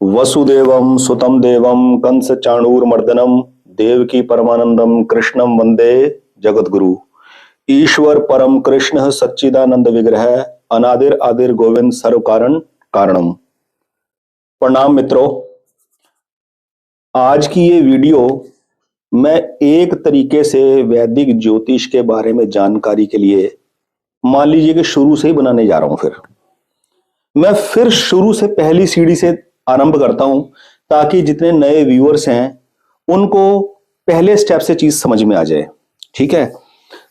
वसुदेवं सुतं देवं कंस चाणूरमर्दनम देवकी परमानंदम कृष्णम वंदे जगद्गुरु। ईश्वर परम कृष्ण सच्चिदानंद विग्रह अनादिर आदिर गोविंद सर्व कारण कारणम। प्रणाम मित्रों। आज की ये वीडियो मैं एक तरीके से वैदिक ज्योतिष के बारे में जानकारी के लिए मान लीजिए कि शुरू से ही बनाने जा रहा हूं। फिर शुरू से पहली सीढ़ी से आरंभ करता हूं ताकि जितने नए व्यूअर्स हैं उनको पहले स्टेप से चीज समझ में आ जाए। ठीक है,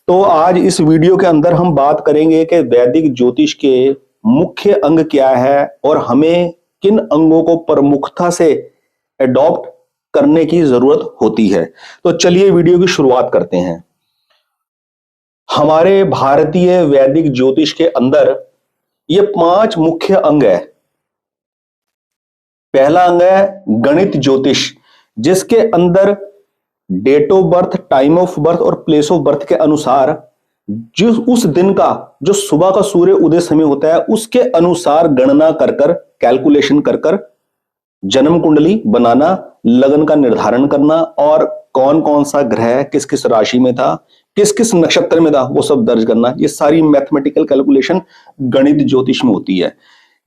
तो आज इस वीडियो के अंदर हम बात करेंगे कि वैदिक ज्योतिष के मुख्य अंग क्या है और हमें किन अंगों को प्रमुखता से एडॉप्ट करने की जरूरत होती है। तो चलिए वीडियो की शुरुआत करते हैं। हमारे भारतीय वैदिक ज्योतिष के अंदर ये 5 मुख्य अंग है। पहला अंग है गणित ज्योतिष, जिसके अंदर date of birth, time of birth और प्लेस ऑफ बर्थ के अनुसार जो उस दिन का जो सुबह का सूर्य उदय समय होता है उसके अनुसार गणना कर कर, कैलकुलेशन कर कर जन्म कुंडली बनाना, लगन का निर्धारण करना और कौन कौन सा ग्रह किस किस राशि में था, किस किस नक्षत्र में था, वो सब दर्ज करना। ये सारी मैथमेटिकल कैलकुलेशन गणित ज्योतिष में होती है।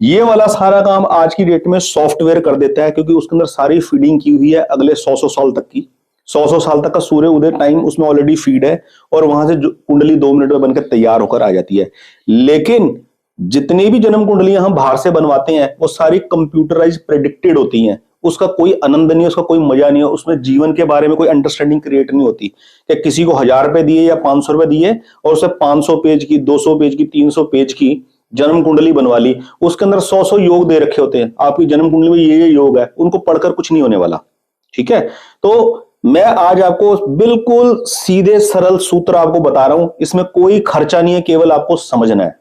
ये वाला सारा काम आज की डेट में सॉफ्टवेयर कर देता है, क्योंकि उसके अंदर सारी फीडिंग की हुई है अगले 100 साल तक की। 100 साल तक का सूर्य उदय टाइम उसमें ऑलरेडी फीड है और वहां से कुंडली 2 मिनट में बनकर तैयार होकर आ जाती है। लेकिन जितनी भी जन्म कुंडलियां हम बाहर से बनवाते हैं वो सारी कंप्यूटराइज प्रेडिक्टेड होती हैं। उसका कोई आनंद नहीं है, उसका कोई मजा नहीं है, उसमें जीवन के बारे में कोई अंडरस्टैंडिंग क्रिएट नहीं होती कि किसी को 1000 रुपए दिए या 500 रुपए दिए और उसे 500 पेज की, 200 पेज की, 300 पेज की जन्म कुंडली बनवा ली। उसके अंदर 100 योग दे रखे होते हैं, आपकी जन्म कुंडली में ये योग है, उनको पढ़कर कुछ नहीं होने वाला। ठीक है, तो मैं आज आपको बिल्कुल सीधे सरल सूत्र आपको बता रहा हूं, इसमें कोई खर्चा नहीं है, केवल आपको समझना है।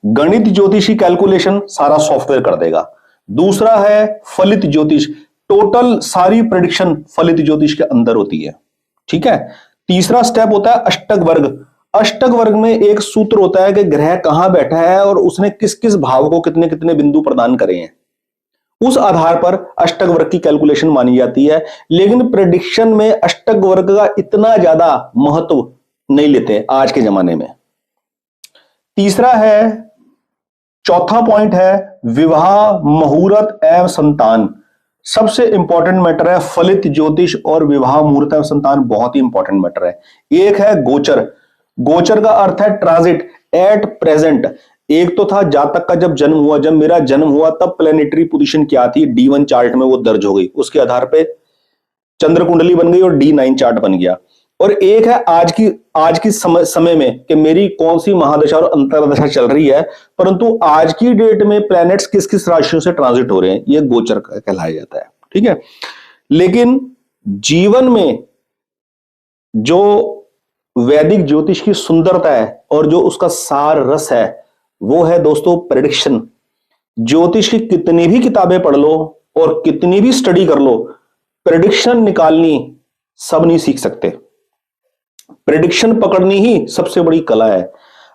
गणित ज्योतिष की कैलकुलेशन सारा सॉफ्टवेयर कर देगा। दूसरा है फलित ज्योतिष, टोटल सारी प्रेडिक्शन फलित ज्योतिष के अंदर होती है। ठीक है, तीसरा स्टेप होता है अष्टक वर्ग। अष्टक वर्ग में एक सूत्र होता है कि ग्रह कहां बैठा है और उसने किस किस भाव को कितने कितने बिंदु प्रदान करे हैं, उस आधार पर अष्टक वर्ग की कैलकुलेशन मानी जाती है। लेकिन प्रेडिक्शन में अष्टक वर्ग का इतना ज्यादा महत्व नहीं लेते आज के जमाने में। तीसरा है, चौथा पॉइंट है विवाह, मुहूर्त एवं संतान। सबसे इंपॉर्टेंट मैटर है फलित ज्योतिष और विवाह, मुहूर्त एवं संतान बहुत ही इंपॉर्टेंट मैटर है। एक है गोचर। गोचर का अर्थ है ट्रांजिट, एट प्रेजेंट। एक तो था जातक का जब जन्म हुआ, जब मेरा जन्म हुआ तब प्लेनेटरी पोजीशन क्या थी, D1 चार्ट में वो दर्ज हो गई, उसके आधार पे चंद्र कुंडली बन गई और D9 चार्ट बन गया। और एक है आज की समय में कि मेरी कौन सी महादशा और अंतरदशा चल रही है, परंतु आज की डेट में प्लैनेट्स किस किस राशियों से ट्रांजिट हो रहे हैं, ये गोचर कहलाया जाता है। ठीक है, लेकिन जीवन में जो वैदिक ज्योतिष की सुंदरता है और जो उसका सार रस है वो है दोस्तों प्रेडिक्शन। ज्योतिष की कितनी भी किताबें पढ़ लो और कितनी भी स्टडी कर लो, प्रेडिक्शन निकालनी सब नहीं सीख सकते। प्रेडिक्शन पकड़नी ही सबसे बड़ी कला है।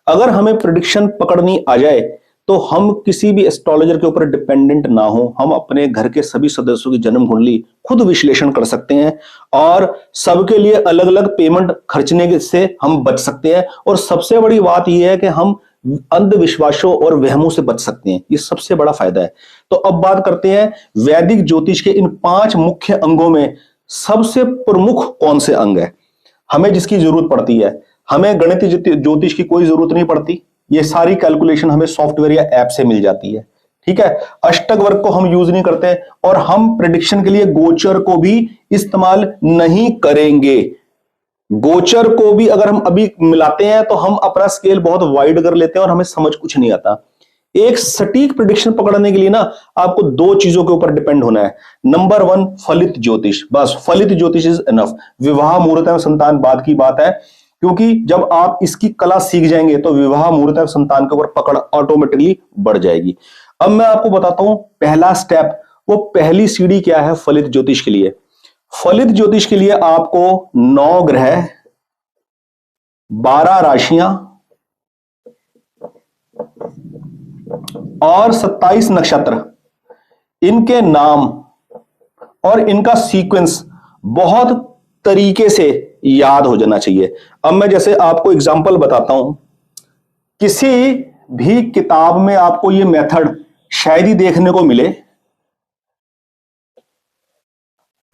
अगर हमें प्रेडिक्शन पकड़नी आ जाए तो हम किसी भी एस्ट्रोलॉजर के ऊपर डिपेंडेंट ना हो, हम अपने घर के सभी सदस्यों की जन्म कुंडली खुद विश्लेषण कर सकते हैं और सबके लिए अलग अलग पेमेंट खर्चने से हम बच सकते हैं। और सबसे बड़ी बात यह है कि हम अंधविश्वासों और वहमों से बच सकते हैं, ये सबसे बड़ा फायदा है। तो अब बात करते हैं वैदिक ज्योतिष के इन 5 मुख्य अंगों में सबसे प्रमुख कौन से अंग है, हमें जिसकी जरूरत पड़ती है। हमें गणित ज्योतिष की कोई जरूरत नहीं पड़ती, ये सारी कैलकुलेशन हमें सॉफ्टवेयर या ऐप से मिल जाती है। ठीक है, अष्टक वर्ग को हम यूज नहीं करते और हम प्रेडिक्शन के लिए गोचर को भी इस्तेमाल नहीं करेंगे। गोचर को भी अगर हम अभी मिलाते हैं तो हम अपना स्केल बहुत वाइड कर लेते हैं और हमें समझ कुछ नहीं आता। एक सटीक प्रेडिक्शन पकड़ने के लिए ना आपको 2 चीजों के ऊपर डिपेंड होना है। नंबर 1 फलित ज्योतिष, बस फलित ज्योतिष इज एनफ। विवाह, मुहूर्त एवं संतान बाद की बात है, क्योंकि जब आप इसकी कला सीख जाएंगे तो विवाह, मुहूर्त एवं संतान के ऊपर पकड़ ऑटोमेटिकली बढ़ जाएगी। अब मैं आपको बताता हूं पहला स्टेप, वो पहली सीढ़ी क्या है फलित ज्योतिष के लिए। फलित ज्योतिष के लिए आपको 9 ग्रह, 12 राशियां और 27 नक्षत्र, इनके नाम और इनका सीक्वेंस बहुत तरीके से याद हो जाना चाहिए। अब मैं जैसे आपको एग्जांपल बताता हूं, किसी भी किताब में आपको यह मेथड शायद ही देखने को मिले।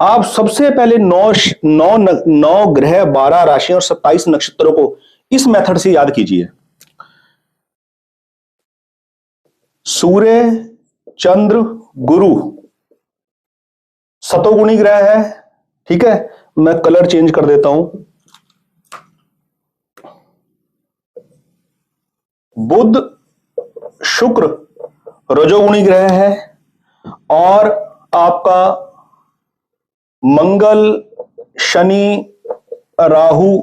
आप सबसे पहले नौ ग्रह, 12 राशियां और 27 नक्षत्रों को इस मेथड से याद कीजिए। सूर्य, चंद्र, गुरु सतोगुणी ग्रह है। ठीक है, मैं कलर चेंज कर देता हूं। बुध, शुक्र रजोगुणी ग्रह है और आपका मंगल, शनि, राहु,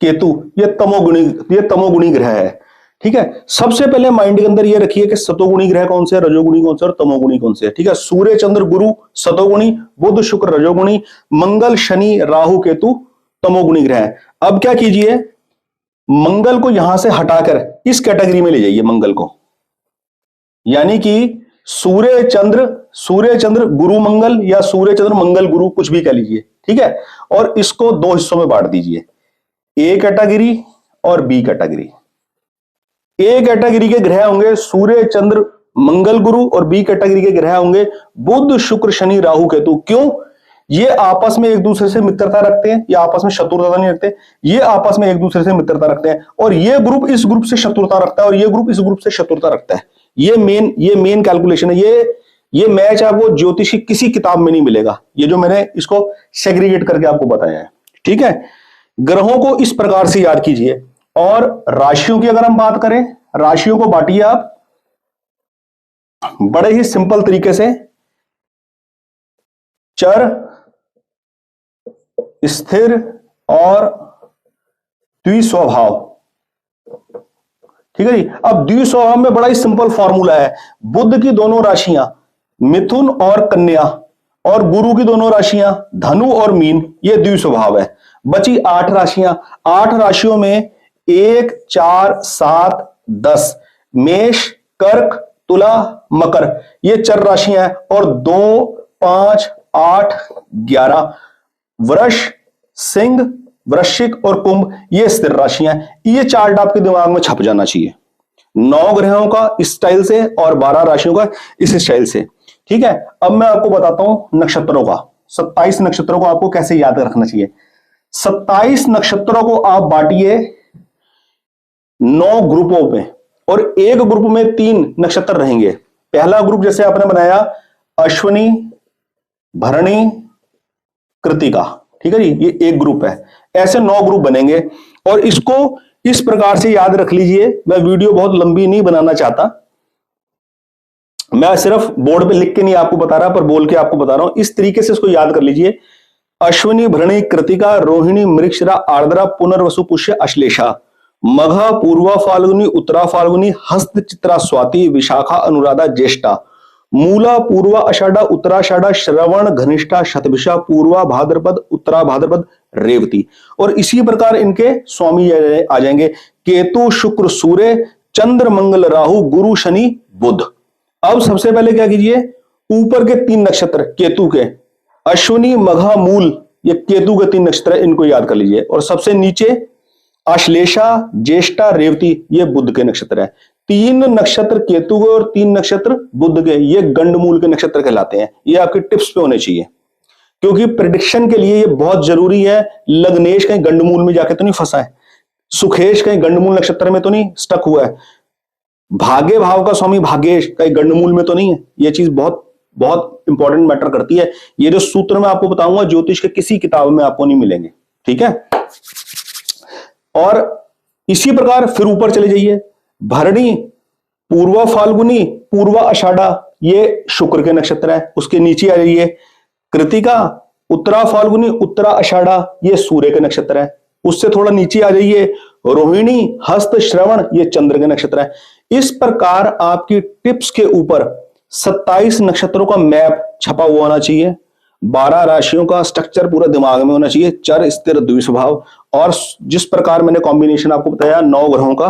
केतु ये तमोगुणी ग्रह है। ठीक है, सबसे पहले माइंड के अंदर ये रखिए कि सतोगुणी ग्रह कौन से है, रजोगुणी कौन से और तमोगुणी कौन से है। ठीक है, सूर्य, चंद्र, गुरु सतोगुणी, बुध, शुक्र रजोगुणी, मंगल, शनि, राहु, केतु तमोगुणी ग्रह है। अब क्या कीजिए, मंगल को यहां से हटाकर इस कैटेगरी में ले जाइए मंगल को, यानी कि सूर्य चंद्र गुरु मंगल या सूर्य चंद्र मंगल गुरु कुछ भी कह लीजिए। ठीक है, और इसको दो हिस्सों में बांट दीजिए, ए कैटेगरी और बी कैटेगरी। ए कैटेगरी के ग्रह होंगे सूर्य चंद्र मंगल गुरु और बी कैटेगरी के ग्रह होंगे बुध, शुक्र, शनि, राहु, केतु। क्यों? ये आपस में एक दूसरे से मित्रता रखते हैं, ये आपस में शत्रुता नहीं रखते, ये आपस में एक दूसरे से मित्रता रखते हैं, और ये ग्रुप इस ग्रुप से शत्रुता रखता है और ये ग्रुप इस ग्रुप से शत्रुता रखता है। ये मेन कैलकुलेशन है। ये मैच आपको ज्योतिष की किसी किताब में नहीं मिलेगा, ये जो मैंने इसको सेग्रीगेट करके आपको बताया है। ठीक है, ग्रहों को इस प्रकार से याद कीजिए। और राशियों की अगर हम बात करें, राशियों को बांटिए आप बड़े ही सिंपल तरीके से, चर, स्थिर और द्विस्वभाव। ठीक है जी। अब द्विस्वभाव में बड़ा ही सिंपल फॉर्मूला है, बुध की दोनों राशियां मिथुन और कन्या और गुरु की दोनों राशियां धनु और मीन, ये द्विस्वभाव है। बची 8 राशियां, 8 राशियों में 1, 4, 7, 10 मेष, कर्क, तुला, मकर ये चर राशियां हैं, और 2, 5, 8, 11 वृष, सिंह, वृश्चिक और कुंभ ये स्थिर राशियां हैं। ये चार्ट आपके दिमाग में छप जाना चाहिए, 9 ग्रहों का इस स्टाइल से और 12 राशियों का इस स्टाइल से। ठीक है, अब मैं आपको बताता हूं नक्षत्रों का, 27 नक्षत्रों को आपको कैसे याद रखना चाहिए। 27 नक्षत्रों को आप बांटिए 9 ग्रुपों में, और एक ग्रुप में 3 नक्षत्र रहेंगे। पहला ग्रुप जैसे आपने बनाया अश्विनी, भरणी, कृतिका। ठीक है जी, ये एक ग्रुप है। ऐसे 9 ग्रुप बनेंगे और इसको इस प्रकार से याद रख लीजिए। मैं वीडियो बहुत लंबी नहीं बनाना चाहता, मैं सिर्फ बोर्ड पे लिख के नहीं आपको बता रहा, पर बोल के आपको बता रहा हूं। इस तरीके से इसको याद कर लीजिए, अश्विनी, भरणी, कृतिका, रोहिणी, मृगशिरा, आर्द्रा, पुनर्वसु, पुष्य, अश्लेषा, मघा, पूर्वा फाल्गुनी, उत्तरा फाल्गुनी, हस्त, चित्रा, स्वाति, विशाखा, अनुराधा, ज्येष्ठा, मूला, पूर्वा आषाढ़ा, उत्तराषाढ़ा, श्रवण, घनिष्ठा, शतभिषा, पूर्वा भाद्रपद, उत्तरा भाद्रपद, रेवती। और इसी प्रकार इनके स्वामी आ जाएंगे केतु, शुक्र, सूर्य, चंद्र, मंगल, राहु, गुरु, शनि, बुध। अब सबसे पहले क्या कीजिए, ऊपर के 3 नक्षत्र केतु के अश्विनी, मघा, मूल, ये केतु के 3 नक्षत्र है, इनको याद कर लीजिए। और सबसे नीचे आश्लेषा, ज्येष्ठा, रेवती ये बुध के नक्षत्र है। 3 नक्षत्र केतु के और 3 नक्षत्र बुध के, ये गंडमूल के नक्षत्र कहलाते हैं। ये आपके टिप्स पे होने चाहिए, क्योंकि प्रेडिक्शन के लिए ये बहुत जरूरी है। लग्नेश कहीं गंडमूल में जाके तो नहीं फंसा है, सुखेश कहीं गंडमूल नक्षत्र में तो नहीं स्टक हुआ है, भाग्य भाव का स्वामी भाग्येश कहीं गंडमूल में तो नहीं है। ये चीज बहुत बहुत इंपॉर्टेंट मैटर करती है। ये जो सूत्र मैं आपको बताऊंगा ज्योतिष के किसी किताब में आपको नहीं मिलेंगे। ठीक है, और इसी प्रकार फिर ऊपर चले जाइए, भरणी, पूर्वा फाल्गुनी, पूर्वा आषाढ़ा ये शुक्र के नक्षत्र है। उसके नीचे आ जाइए कृतिका, उत्तरा फाल्गुनी, उत्तरा आषाढ़ा ये सूर्य के नक्षत्र है। उससे थोड़ा नीचे आ जाइए रोहिणी, हस्त, श्रवण ये चंद्र के नक्षत्र है। इस प्रकार आपकी टिप्स के ऊपर 27 नक्षत्रों का मैप छपा हुआ होना चाहिए, 12 राशियों का स्ट्रक्चर पूरा दिमाग में होना चाहिए, चर, स्थिर, द्विस्वभाव, और जिस प्रकार मैंने कॉम्बिनेशन आपको बताया 9 ग्रहों का,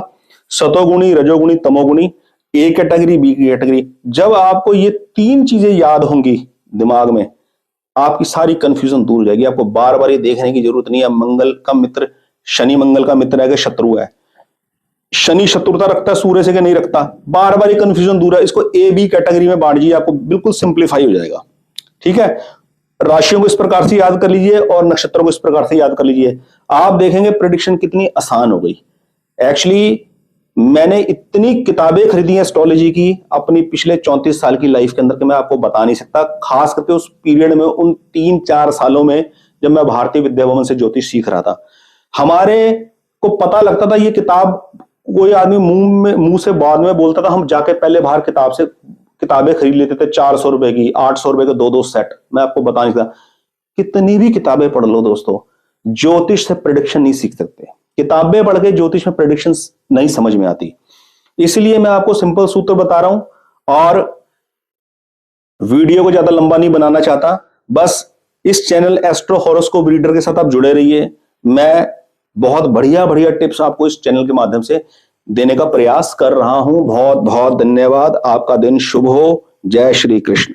सतोगुणी, रजोगुणी, तमोगुणी, ए कैटेगरी, बी कैटेगरी। जब आपको ये तीन चीजें याद होंगी दिमाग में, आपकी सारी कंफ्यूजन दूर हो जाएगी। आपको बार बार ये देखने की जरूरत नहीं है मंगल का मित्र शनि मंगल का मित्र है कि शत्रु है, शनि शत्रुता रखता है सूर्य से कि नहीं रखता, बार बार ये कंफ्यूजन दूर है। इसको ए बी कैटेगरी में बांट दीजिए, आपको बिल्कुल सिंप्लीफाई हो जाएगा। ठीक है, राशियों को इस प्रकार से याद कर लीजिए और नक्षत्रों को इस प्रकार से याद कर लीजिए। आप देखेंगे प्रेडिक्शन कितनी आसान हो गई। एक्चुअली मैंने इतनी किताबें खरीदी हैं एस्ट्रोलॉजी की अपनी पिछले 34 साल की लाइफ के अंदर कि मैं आपको बता नहीं सकता। खास करके उस पीरियड में, उन 3-4 सालों में जब मैं भारतीय विद्या भवन से ज्योतिष सीख रहा था, हमारे को पता लगता था ये किताब, कोई आदमी मुंह से बाद में बोलता था, हम जाके पहले बाहर किताब से किताबें खरीद लेते थे 400 रुपए की, 800 रुपए के 2-2 सेट। मैं आपको बता नहीं सकता, कितनी भी किताबें पढ़ लो दोस्तों, ज्योतिष से प्रेडिक्शन नहीं सीख सकते। किताबें पढ़ के ज्योतिष में प्रेडिक्शन नहीं समझ में आती। इसलिए मैं आपको सिंपल सूत्र बता रहा हूं और वीडियो को ज्यादा लंबा नहीं बनाना चाहता। बस इस चैनल एस्ट्रो हॉरोस्कोप रीडर के साथ आप जुड़े रहिए। मैं बहुत बढ़िया बढ़िया टिप्स आपको इस चैनल के माध्यम से देने का प्रयास कर रहा हूं। बहुत बहुत धन्यवाद। आपका दिन शुभ हो। जय श्री कृष्ण।